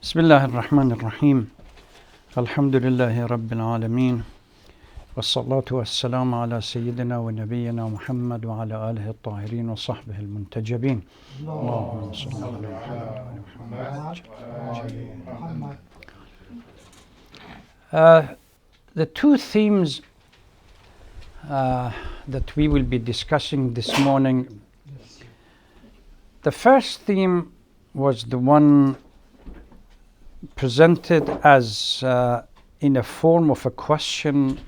Bismillahirrahmanirrahim. Alhamdulillahi Rabbil Alameen. Wassalatu wassalamu ala Sayyidina wa Nabiyyina Muhammad wa ala alihi al-tahirin wa sahbihi al-muntajabin. Allahumma salli ala Muhammad. The two themes that we will be discussing this morning. The first theme was the one presented as in a form of a question: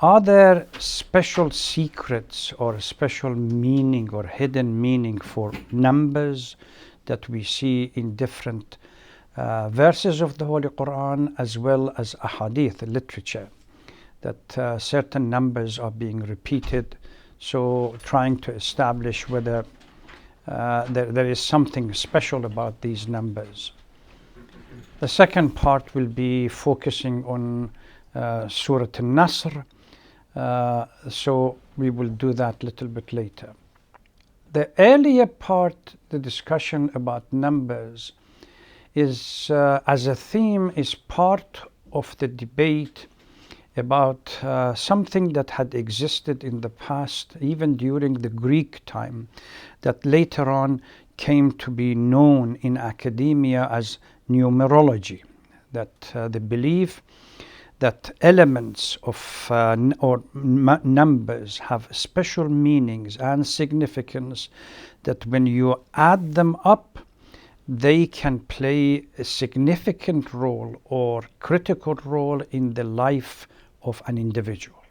are there special secrets or special meaning or hidden meaning for numbers that we see in different verses of the Holy Quran, as well as ahadith literature, that certain numbers are being repeated, so trying to establish whether there is something special about these numbers. The second part will be focusing on Surah Nasr, so we will do that a little bit later. The earlier part, the discussion about numbers, is as a theme, is part of the debate about something that had existed in the past, even during the Greek time, that later on came to be known in academia as numerology, that the belief that elements of numbers have special meanings and significance, that when you add them up, they can play a significant role or critical role in the life of an individual.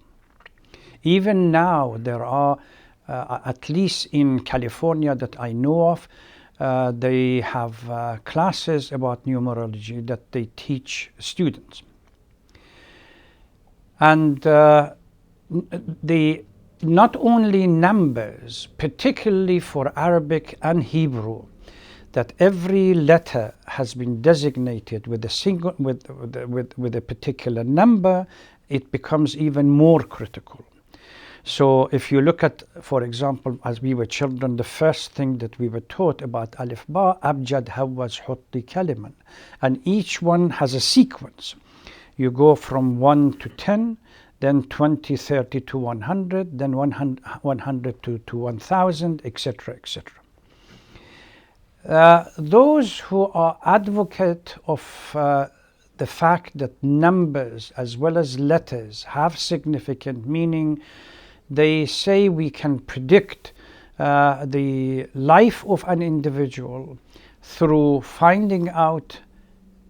Even now, there are, at least in California that I know of, they have classes about numerology that they teach students. And not only numbers, particularly for Arabic and Hebrew, that every letter has been designated with a single with a particular number, it becomes even more critical. So if you look at, for example, as we were children, the first thing that we were taught about Alif Ba, Abjad, Hawaz, Hutti, Kaliman. And each one has a sequence. You go from 1 to 10, then 20, 30 to 100, then 100 to 1000, etc., etc. Those who are advocate of the fact that numbers as well as letters have significant meaning, they say we can predict the life of an individual through finding out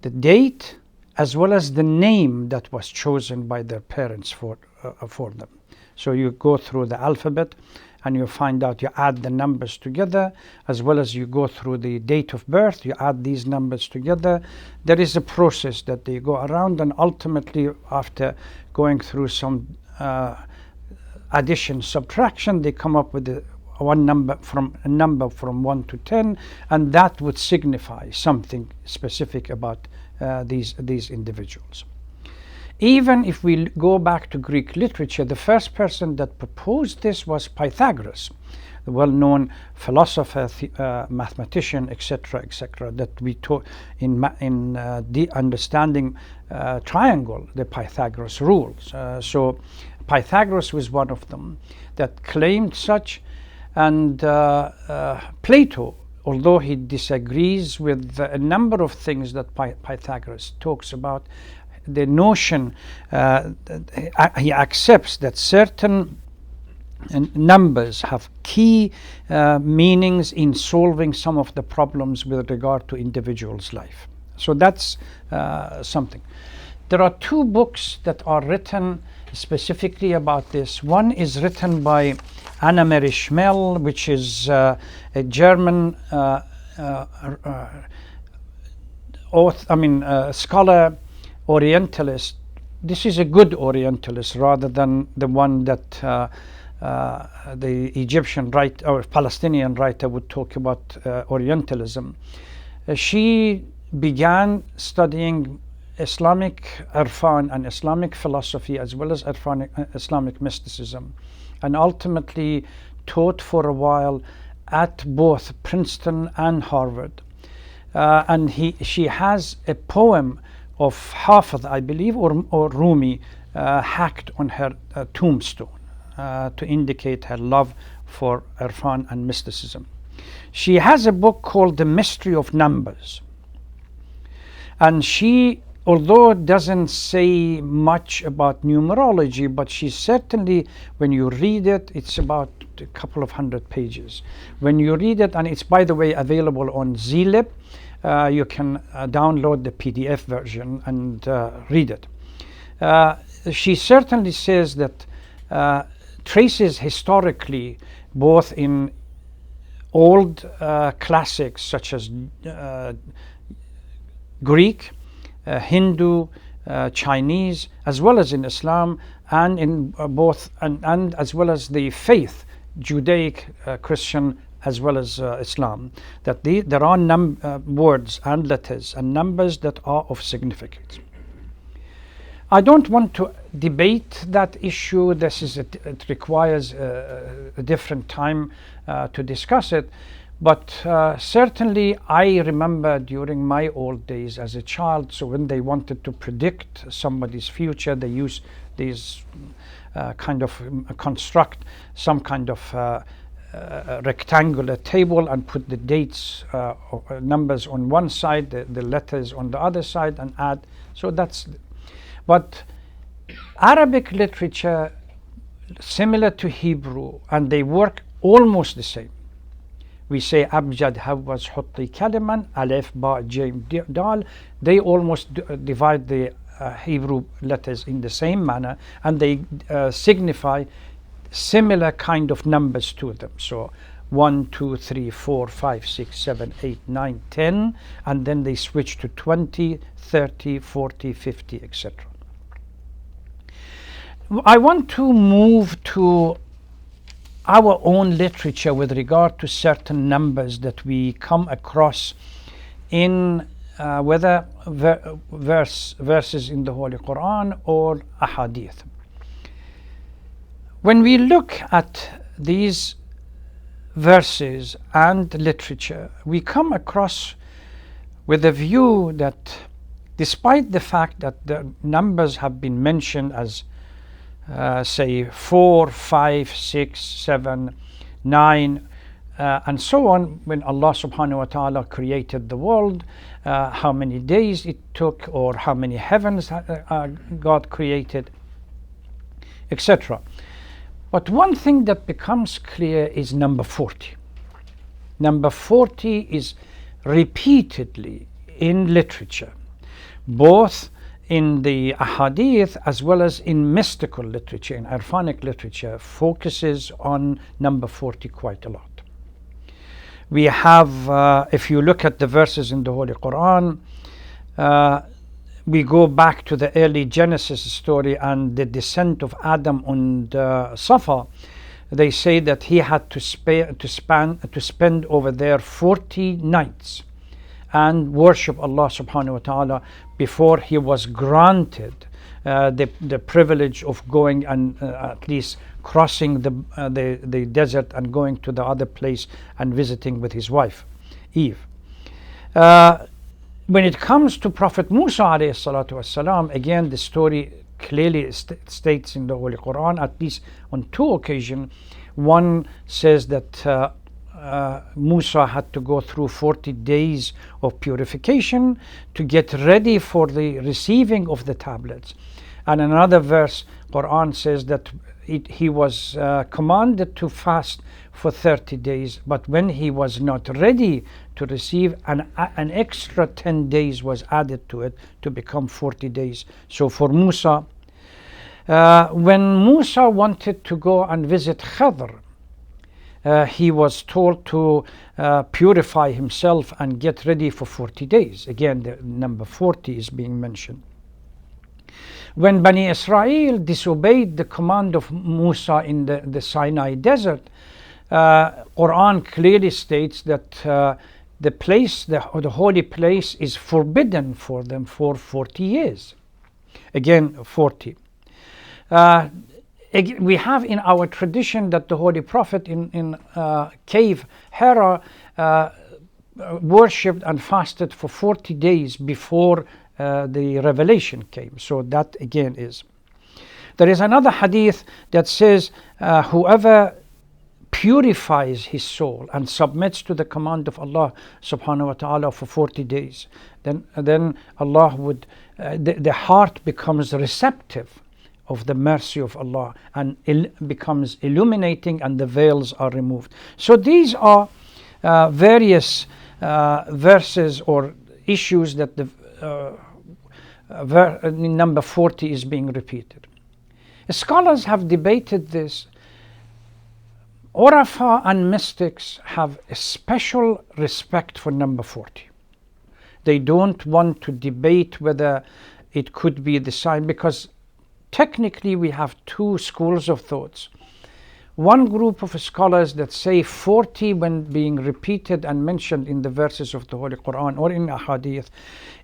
the date as well as the name that was chosen by their parents for them. So you go through the alphabet and you find out, you add the numbers together, as well as you go through the date of birth, you add these numbers together. There is a process that they go around, and ultimately, after going through some addition, subtraction, they come up with a number from 1 to 10, and that would signify something specific about these individuals. Even if we go back to Greek literature, the first person that proposed this was Pythagoras, the well-known philosopher, mathematician, etc., that we taught in the understanding triangle, the Pythagoras rules. So Pythagoras was one of them that claimed such, and Plato, although he disagrees with a number of things that Pythagoras talks about, the notion, he accepts that certain numbers have key meanings in solving some of the problems with regard to individual's life. So that's something. There are two books that are written specifically about this. One is written by Anna Mary Schmel, which is a German scholar, Orientalist. This is a good Orientalist rather than the one that the Egyptian writer or Palestinian writer would talk about Orientalism. She began studying Islamic Irfan and Islamic philosophy, as well as Islamic mysticism, and ultimately taught for a while at both Princeton and Harvard. and she has a poem of Hafiz, I believe, or Rumi, hacked on her tombstone to indicate her love for Irfan and mysticism. She has a book called The Mystery of Numbers, and she, although it doesn't say much about numerology, but she certainly, when you read it, it's about a couple of 100 pages. When you read it, and it's, by the way, available on Zlib, you can download the PDF version and read it. She certainly says that traces historically, both in old classics such as Greek, Hindu, Chinese, as well as in Islam, and in both, and as well as the faith, Judaic, Christian, as well as Islam, that there are words and letters and numbers that are of significance. I don't want to debate that issue. It requires a different time to discuss it. But certainly I remember during my old days as a child, so when they wanted to predict somebody's future, they used these construct some kind of rectangular table and put the dates, numbers on one side, the letters on the other side, and add. So that's. But Arabic literature, similar to Hebrew, and they work almost the same. We say abjad, hawaz, hutti, kaliman, alif, ba, jim, dal. They almost divide the Hebrew letters in the same manner, and they signify similar kind of numbers to them. So 1, 2, 3, 4, 5, 6, 7, 8, 9, 10, and then they switch to 20, 30, 40, 50, etc. I want to move to our own literature with regard to certain numbers that we come across in whether verses in the Holy Quran or ahadith. When we look at these verses and literature, we come across with a view that despite the fact that the numbers have been mentioned as say 4, 5, 6, 7, 9, and so on, when Allah subhanahu wa ta'ala created the world, how many days it took, or how many heavens God created, etc. But one thing that becomes clear is number 40. Number 40 is repeatedly in literature, both in the ahadith as well as in mystical literature, in Irfanic literature, focuses on number 40 quite a lot. We have, if you look at the verses in the Holy Quran, we go back to the early Genesis story and the descent of Adam on Safa. They say that he had to spend over there 40 nights and worship Allah subhanahu wa ta'ala before he was granted the privilege of going and at least crossing the desert and going to the other place and visiting with his wife, Eve. When it comes to Prophet Musa alayhi salatu wasalam, again the story clearly states in the Holy Quran, at least on 2 occasions. One says that Musa had to go through 40 days of purification to get ready for the receiving of the tablets. And another verse, Quran says that he was commanded to fast for 30 days, but when he was not ready to receive, an extra 10 days was added to it to become 40 days. So for Musa, when Musa wanted to go and visit Khadr, he was told to purify himself and get ready for 40 days. Again, the number 40 is being mentioned. When Bani Israel disobeyed the command of Musa in the Sinai desert, Quran clearly states that the place, the holy place, is forbidden for them for 40 years. Again, 40. We have in our tradition that the Holy Prophet in cave Hira worshipped and fasted for 40 days before the revelation came. So that again is. There is another hadith that says, whoever purifies his soul and submits to the command of Allah subhanahu wa ta'ala for 40 days, then Allah would, the heart becomes receptive of the mercy of Allah and becomes illuminating, and the veils are removed. So these are various verses or issues that the number 40 is being repeated. Scholars have debated this. Urafa and mystics have a special respect for number 40. They don't want to debate whether it could be the sign, because technically we have two schools of thoughts. One group of scholars that say 40, when being repeated and mentioned in the verses of the Holy Quran or in a hadith,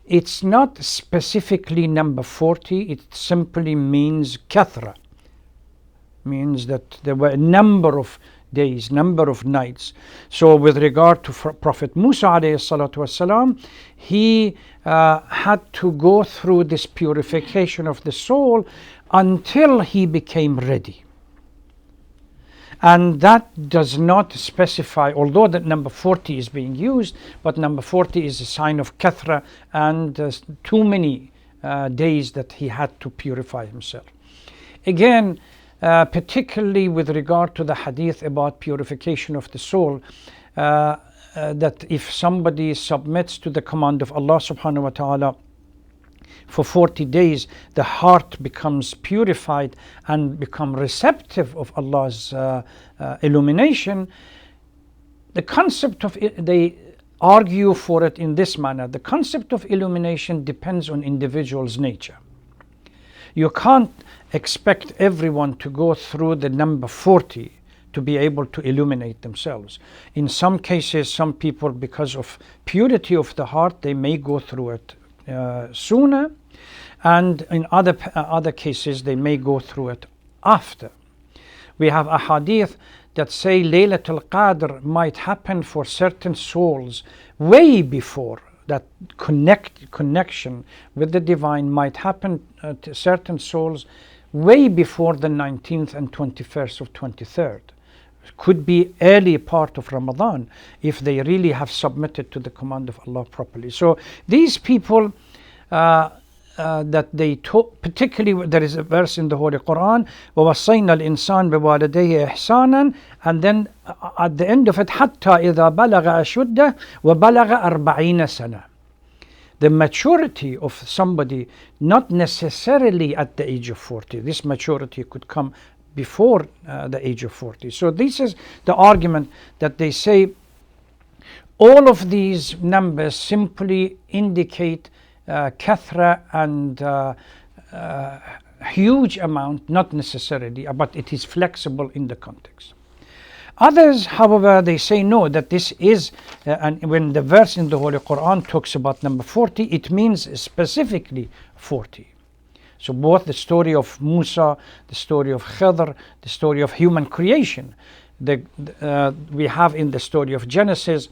it's not specifically number 40, it simply means kathra, means that there were a number of days, number of nights. So with regard to Prophet Musa alayhi salatu wasalam, he had to go through this purification of the soul until he became ready. And that does not specify, although that number 40 is being used, but number 40 is a sign of kathra and too many days that he had to purify himself. Again, particularly with regard to the hadith about purification of the soul, that if somebody submits to the command of Allah subhanahu wa ta'ala for 40 days, the heart becomes purified and become receptive of Allah's illumination. The concept of it, they argue for it in this manner. The concept of illumination depends on individual's nature. You can't expect everyone to go through the number 40 to be able to illuminate themselves. In some cases, some people, because of purity of the heart, they may go through it sooner, and in other cases they may go through it after. We have a hadith that say Laylatul Qadr might happen for certain souls way before that. Connection with the divine might happen to certain souls way before the 19th and 21st or 23rd. Could be early part of Ramadan if they really have submitted to the command of Allah properly. So these people that they talk, particularly there is a verse in the Holy Quran, وَوَصَّيْنَا الْإِنسَانَ بِوَالِدَيْهِ إِحْسَانًا, and then at the end of it, حَتَّى إِذَا بَلَغَ أَشُدَّهُ وَبَلَغَ 40 سَنَةً. The maturity of somebody, not necessarily at the age of 40. This maturity could come before the age of 40. So this is the argument that they say all of these numbers simply indicate kathra and huge amount, not necessarily, but it is flexible in the context. Others, however, they say no, that this is, and when the verse in the Holy Quran talks about number 40, it means specifically 40. So both the story of Musa, the story of Khidr, the story of human creation, we have in the story of Genesis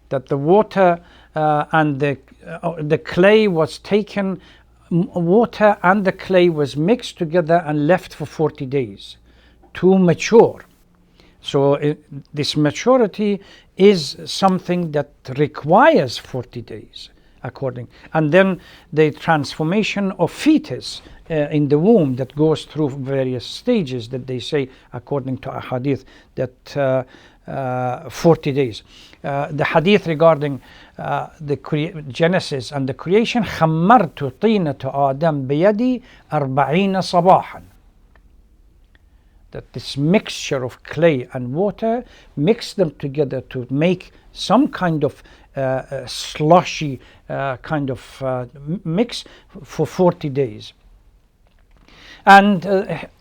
that the water and the clay was taken, water and the clay was mixed together and left for 40 days to mature. So this maturity is something that requires 40 days according. And then the transformation of fetus in the womb that goes through various stages that they say according to a hadith that 40 days. The hadith regarding the Genesis and the creation, خمرت طينة آدم بيدي 40 صباحا. That this mixture of clay and water, mix them together to make some kind of slushy kind of mix for 40 days. And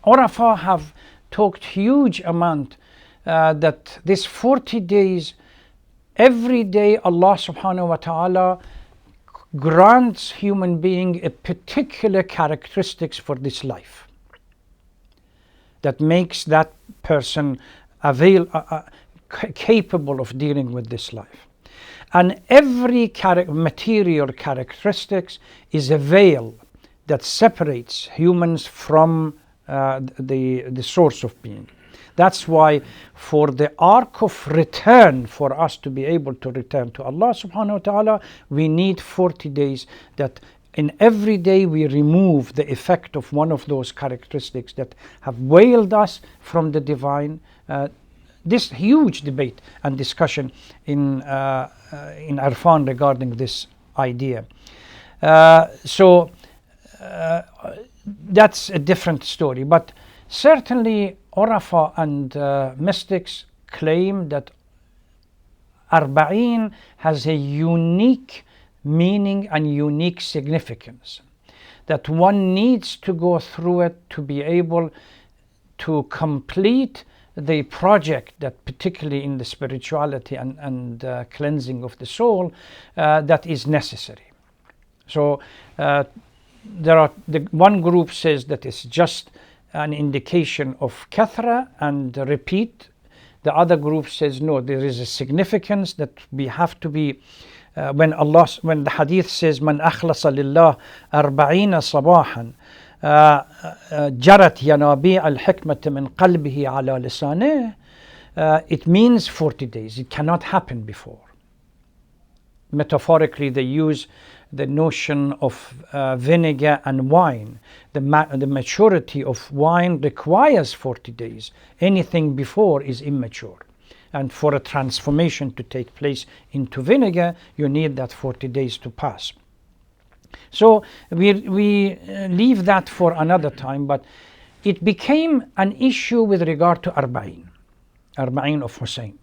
Urafa have talked huge amount that this 40 days, every day Allah subhanahu wa ta'ala grants human being a particular characteristics for this life that makes that person capable of dealing with this life. And every material characteristics is a veil that separates humans from the source of being. That's why for the arc of return, for us to be able to return to Allah subhanahu wa ta'ala, we need 40 days, that in every day we remove the effect of one of those characteristics that have veiled us from the divine. This huge debate and discussion in Irfan regarding this idea. So that's a different story. But certainly Urafa and mystics claim that Arba'in has a unique meaning and unique significance, that one needs to go through it to be able to complete the project, that particularly in the spirituality and cleansing of the soul, that is necessary. So one group says that it's just an indication of kathra and repeat. The other group says no, there is a significance that we have to be when the hadith says man akhlasa lillah arba'ina sabahan jarat yanabi al-hikmata min qalbihi ala lisaneh, it means 40 days. It cannot happen before. Metaphorically, they use the notion of vinegar and wine. The maturity of wine requires 40 days. Anything before is immature. And for a transformation to take place into vinegar, you need that 40 days to pass. So we leave that for another time, but it became an issue with regard to Arba'in of Hussein.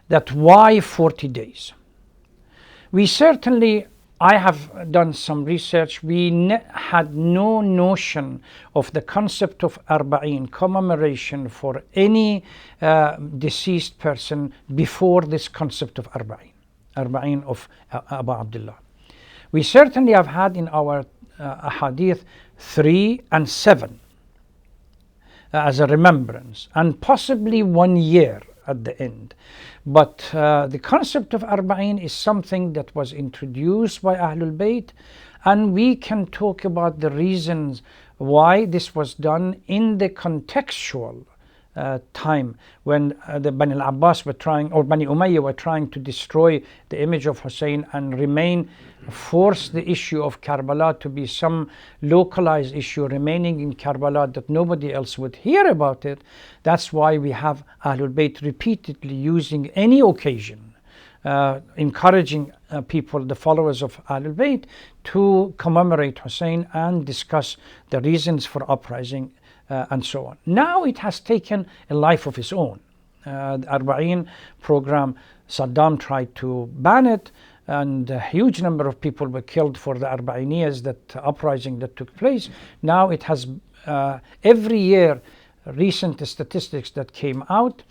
That why 40 days? We certainly, I have done some research, we had no notion of the concept of Arba'in, commemoration for any deceased person before this concept of Arba'in of Abu Abdullah. We certainly have had in our ahadith 3 and 7 as a remembrance, and possibly 1 year at the end. But the concept of Arba'in is something that was introduced by Ahlul Bayt, and we can talk about the reasons why this was done in the contextual time when the Bani al-Abbas were trying, or Bani Umayyah were trying to destroy the image of Hussein and force the issue of Karbala to be some localized issue remaining in Karbala that nobody else would hear about it. That's why we have Ahlul Bayt repeatedly using any occasion, encouraging people, the followers of Ahlul Bayt, to commemorate Hussein and discuss the reasons for uprising and so on. Now it has taken a life of its own. The Arba'in program, Saddam tried to ban it, and a huge number of people were killed for the Arba'iniyas, that uprising that took place. Now it has, every year, recent statistics that came out,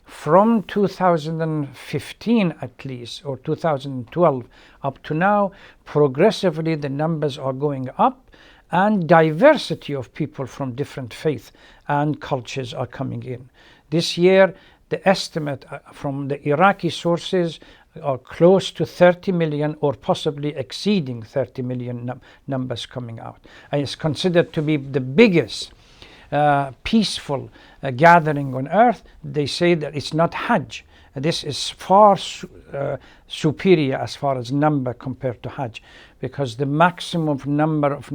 from 2015 at least, or 2012 up to now, progressively the numbers are going up, and diversity of people from different faiths and cultures are coming in. This year, the estimate from the Iraqi sources are close to 30 million, or possibly exceeding 30 million numbers coming out. And it's considered to be the biggest peaceful gathering on earth. They say that it's not Hajj. This is far superior as far as number compared to Hajj, because the maximum number of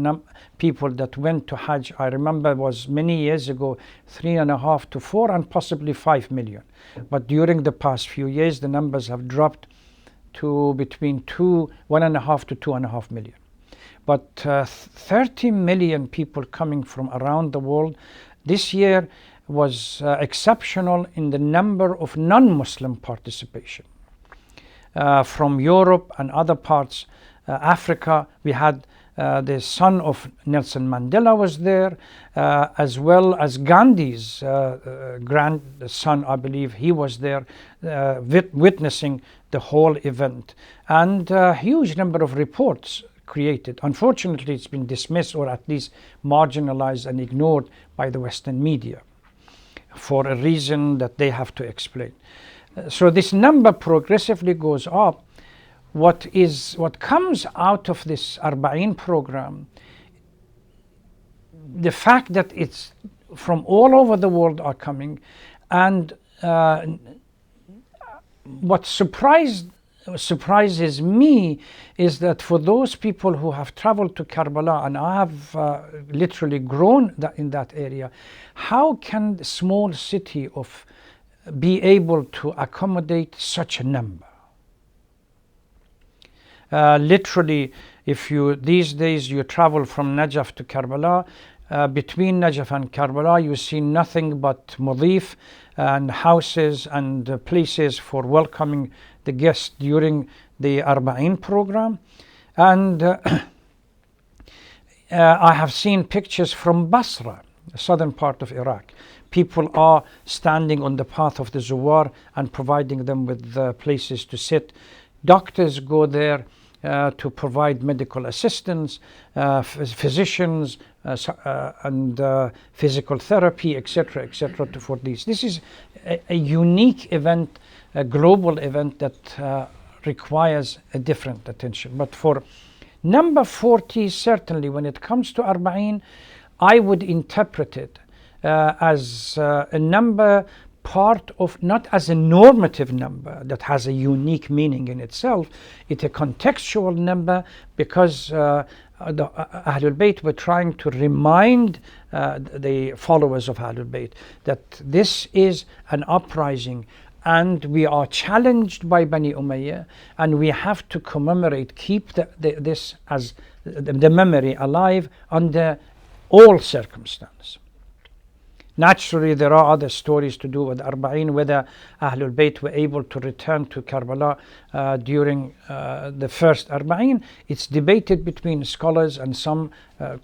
people that went to Hajj, I remember, was many years ago 3.5 to 4 and possibly 5 million. But during the past few years, the numbers have dropped to between 1.5 to 2.5 million. But 30 million people coming from around the world this year was exceptional in the number of non-Muslim participation. From Europe and other parts, Africa, we had the son of Nelson Mandela was there, as well as Gandhi's grandson, I believe, he was there witnessing the whole event. And a huge number of reports created. Unfortunately, it's been dismissed, or at least marginalized and ignored by the Western media, for a reason that they have to explain. So this number progressively goes up, what comes out of this Arba'in program, the fact that it's from all over the world are coming, and what surprises me is that for those people who have traveled to Karbala, and I have literally grown in that area, how can the small city be able to accommodate such a number? Literally, if these days you travel from Najaf to Karbala, between Najaf and Karbala you see nothing but mudif and houses and places for welcoming the guests during the Arba'in program. And I have seen pictures from Basra, the southern part of Iraq. People are standing on the path of the Zuwar and providing them with places to sit. Doctors go there to provide medical assistance, physicians and physical therapy, etc., for these. This is a unique event, a global event that requires a different attention. But for number 40, certainly when it comes to Arba'in, I would interpret it as a number part of, not as a normative number that has a unique meaning in itself. It's a contextual number because the Ahlul Bayt were trying to remind the followers of Ahlul Bayt that this is an uprising and we are challenged by Bani Umayyah, and we have to commemorate, keep this as the memory alive under all circumstances. Naturally, there are other stories to do with Arba'in, whether Ahlul Bayt were able to return to Karbala during the first Arba'in. It's debated between scholars, and some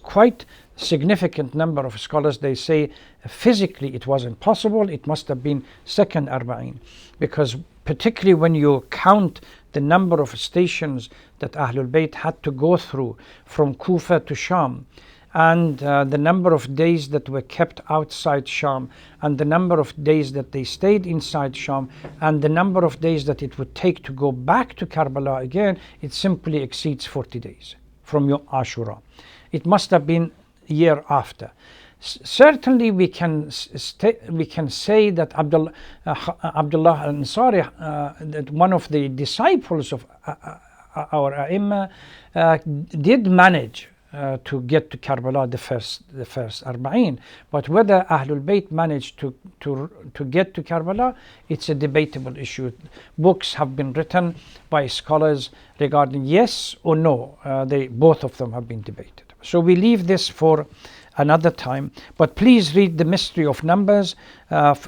quite significant number of scholars, they say physically it wasn't possible. It must have been second Arba'in, because particularly when you count the number of stations that Ahlul Bayt had to go through from Kufa to Sham, and the number of days that were kept outside Sham, and the number of days that they stayed inside Sham, and the number of days that it would take to go back to Karbala again, it simply exceeds 40 days from Yom Ashura. It must have been a year after. Certainly we can say that Abdullah al-Ansari, that one of the disciples of our A'imma, did manage to get to Karbala the first Arba'in. But whether Ahlul Bayt managed to get to Karbala, it's a debatable issue. Books have been written by scholars regarding yes or no. Both of them have been debated. So we leave this for another time. But please read The Mystery of Numbers.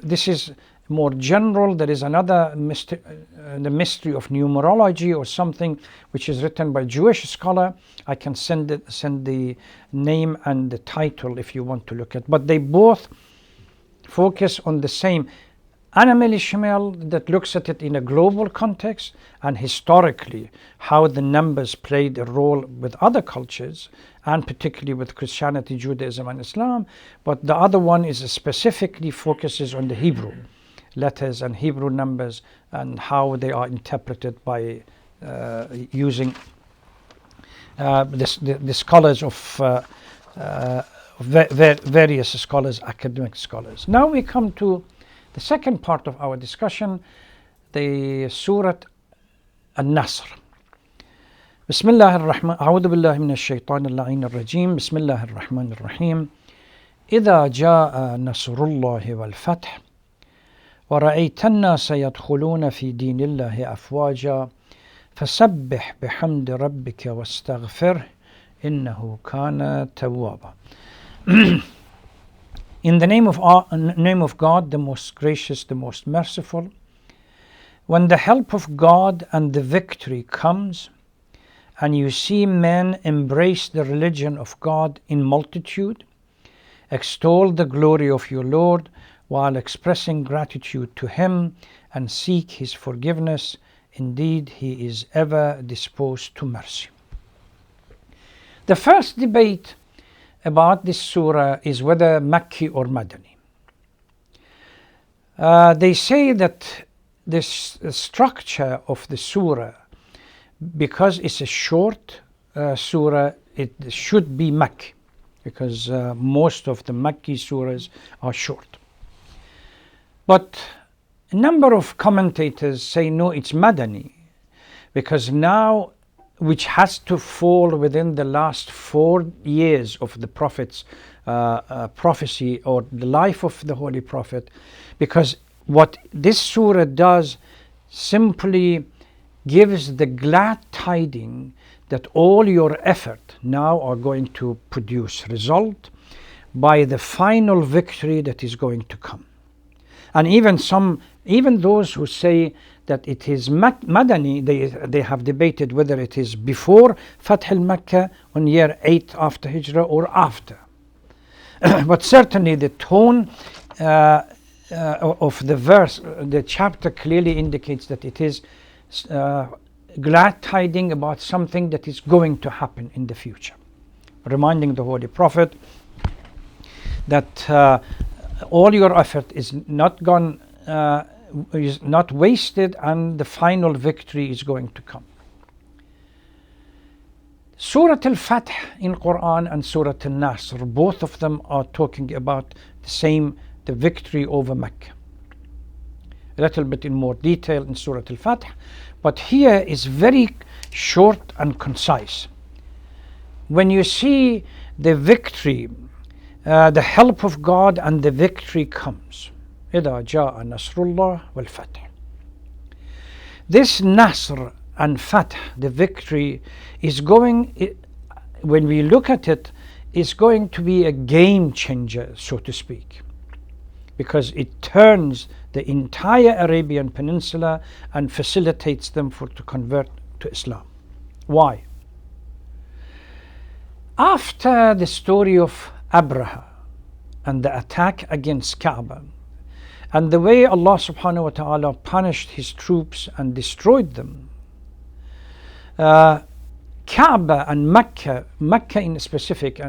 This is more general. There is another mystery, the Mystery of Numerology or something, which is written by a Jewish scholar. I can send the name and the title if you want to look at. But they both focus on the same. Anamel Ishmael that looks at it in a global context and historically how the numbers played a role with other cultures, and particularly with Christianity, Judaism and Islam. But the other one is specifically focuses on the Hebrew letters and Hebrew numbers and how they are interpreted by using the scholars of various scholars, academic scholars. Now we come to the second part of our discussion, the Surah Nasr. بسم الله الرحمن أعوذ بالله من الشيطان اللعين الرجيم بسم الله الرحمن الرحيم إذا جاء نصر الله والفتح ورأيت الناس يدخلون في دين الله أفواجا فسبح بحمد ربك واستغفره إنه كان توابا. In the name of God, the most gracious, the most merciful, when the help of God and the victory comes, and you see men embrace the religion of God in multitude, extol the glory of your Lord while expressing gratitude to Him and seek His forgiveness. Indeed, He is ever disposed to mercy. The first debate about this surah is whether Makki or Madani. They say that this structure of the surah because it's a short surah, it should be Makki, because most of the Makki surahs are short. But a number of commentators say no, it's Madani, because now, which has to fall within the last 4 years of the Prophet's prophecy or the life of the Holy Prophet, because what this surah does simply gives the glad tidings that all your effort now are going to produce result by the final victory that is going to come. And even those who say that it is Madani, they have debated whether it is before Fath al-Makkah on year 8 after Hijrah or after. But certainly the tone of the verse, the chapter clearly indicates that it is glad tidings about something that is going to happen in the future, reminding the Holy Prophet that all your effort is not gone, is not wasted, and the final victory is going to come. Surah Al-Fath in Quran and Surah Al-Nasr, both of them are talking about the victory over Mecca. A little bit in more detail in Surah Al-Fath, but here is very short and concise. When you see the victory, the help of God and the victory comes. إِذَا جَاءَ نَصْرُ اللَّهِ وَالْفَتْحِ. This Nasr and Fath, the victory, is going, when we look at it, is going to be a game changer, so to speak, because it turns the entire Arabian Peninsula and facilitates them to convert to Islam. Why? After the story of Abraha and the attack against Kaaba, and the way Allah subhanahu wa ta'ala punished his troops and destroyed them, Kaaba and Mecca in specific,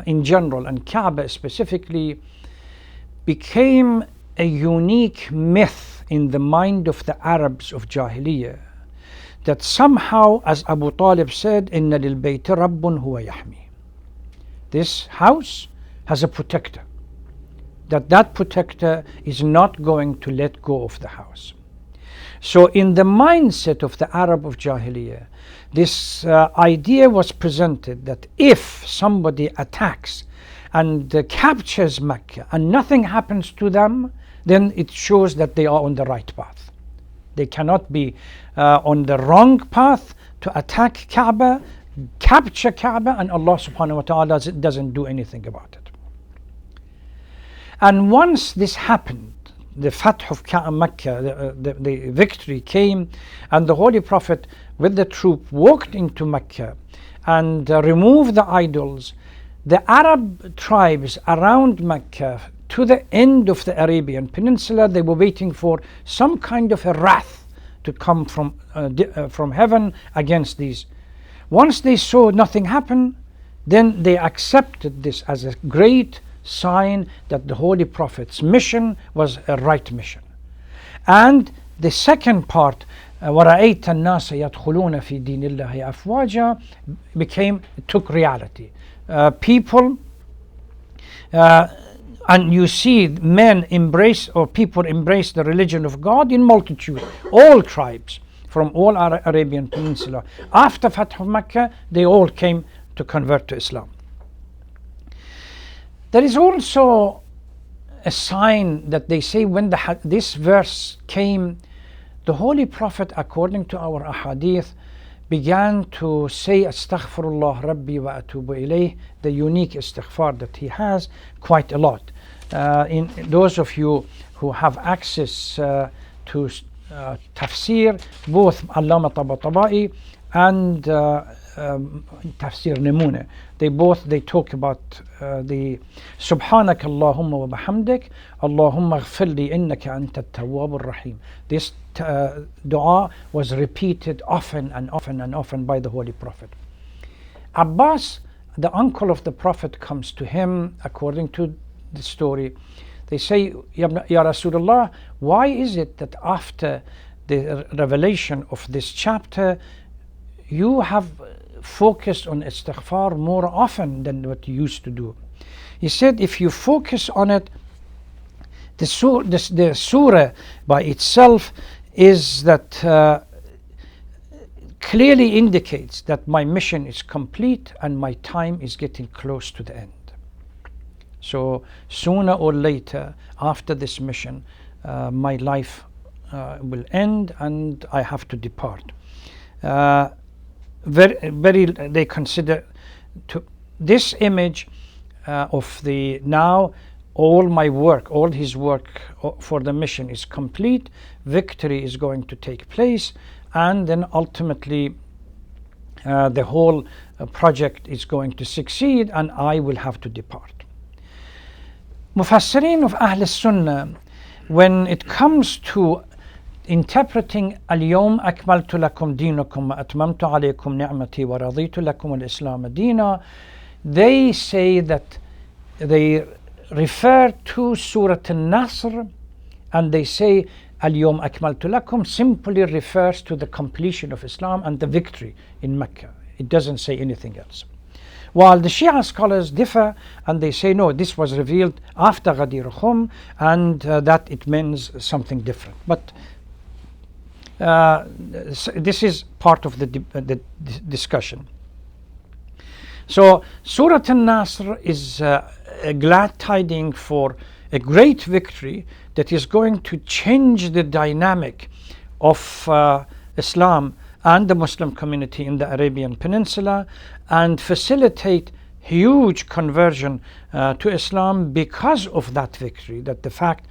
in general, and Kaaba specifically, became a unique myth in the mind of the Arabs of Jahiliyyah, that somehow, as Abu Talib said, إِنَّ لِلْبَيْتِ رَبٌّ هُوَ يَحْمِي. This house has a protector, that protector is not going to let go of the house. So in the mindset of the Arab of Jahiliyyah, this idea was presented that if somebody attacks and captures Mecca and nothing happens to them, then it shows that they are on the right path. They cannot be on the wrong path to attack Kaaba, capture Kaaba, and Allah subhanahu wa ta'ala doesn't do anything about it. And once this happened, the Fath of Mecca, the victory came, and the Holy Prophet with the troop walked into Mecca and removed the idols. The Arab tribes around Mecca, to the end of the Arabian Peninsula, they were waiting for some kind of a wrath to come from heaven against these. Once they saw nothing happen, then they accepted this as a great sign that the Holy Prophet's mission was a right mission. And the second part, وَرَأَيْتَ النَّاسَ يَدْخُلُونَ فِي دِينِ اللَّهِ أَفْوَاجًا, took reality. People, and you see men embrace, or people embrace the religion of God in multitude, all tribes from all Arabian Peninsula. After Fath of Mecca, they all came to convert to Islam. There is also a sign that they say when this verse came, the Holy Prophet, according to our ahadith, began to say Astaghfirullah Rabbi wa atubu ilayh, the unique istighfar that he has, quite a lot. In those of you who have access to Tafsir, both Allama Tabatabai and Tafsir Namuna, they talk about the Subhanaka Allahumma wa bihamdik, Allahumma ghfirli innaka anta at-tawwabur rahim. This dua was repeated often and often and often by the Holy Prophet. Abbas, the uncle of the Prophet, comes to him, according to the story. They say, Ya Rasulullah, why is it that after the revelation of this chapter, you have focused on istighfar more often than what you used to do. He said if you focus on it, the surah by itself is that clearly indicates that my mission is complete and my time is getting close to the end. So sooner or later, after this mission, my life will end and I have to depart. They consider this image of the now all my work, all his work for the mission is complete, victory is going to take place, and then ultimately the whole project is going to succeed and I will have to depart. Mufassirin of Ahl Sunnah, when it comes to interpreting اليوم أكملت لكم دينكم وأتممت عليكم نعمتي ورضيت لكم الإسلام دينا, they say that they refer to Surah Nasr and they say اليوم أكملت لكم simply refers to the completion of Islam and the victory in Mecca. It doesn't say anything else. While the Shia scholars differ and they say no, this was revealed after Ghadir Khum and that it means something different. But this is part of the discussion. So Surah An-Nasr is a glad tiding for a great victory that is going to change the dynamic of Islam and the Muslim community in the Arabian Peninsula and facilitate huge conversion to Islam because of that victory, that the fact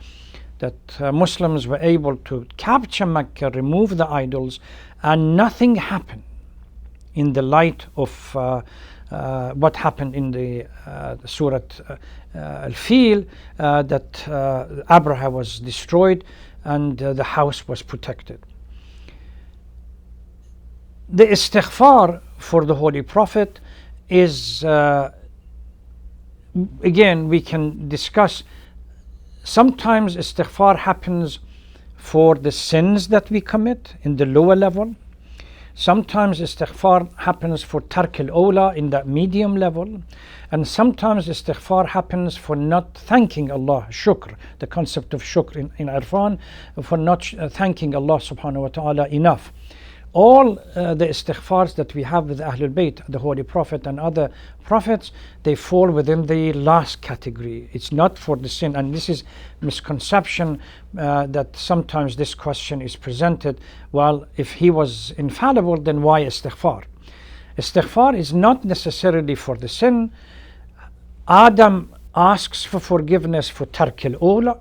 that Muslims were able to capture Mecca, remove the idols, and nothing happened in the light of what happened in the Surah Al-Fil, that Abraha was destroyed and the house was protected. The istighfar for the Holy Prophet is, again, we can discuss. Sometimes istighfar happens for the sins that we commit in the lower level. Sometimes istighfar happens for tark al-awla in the medium level. And sometimes istighfar happens for not thanking Allah, shukr, the concept of shukr in Irfan, for not thanking Allah subhanahu wa ta'ala enough. All the istighfars that we have with Ahlul Bayt, the Holy Prophet and other prophets, they fall within the last category. It's not for the sin. And this is misconception that sometimes this question is presented. Well, if he was infallible, then why istighfar? Istighfar is not necessarily for the sin. Adam asks for forgiveness for tark al-awla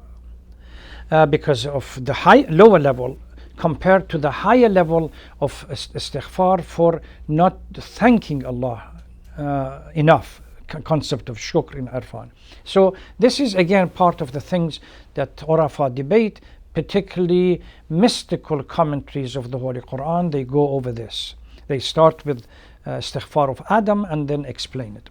because of the lower level, compared to the higher level of istighfar for not thanking Allah enough, concept of shukr in Irfan. So this is again part of the things that Urafa debate, particularly mystical commentaries of the Holy Quran. They go over this. They start with istighfar of Adam and then explain it.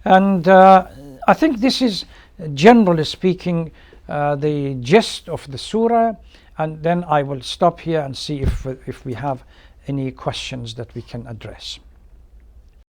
And I think this is, generally speaking, the gist of the surah. And then I will stop here and see if we have any questions that we can address.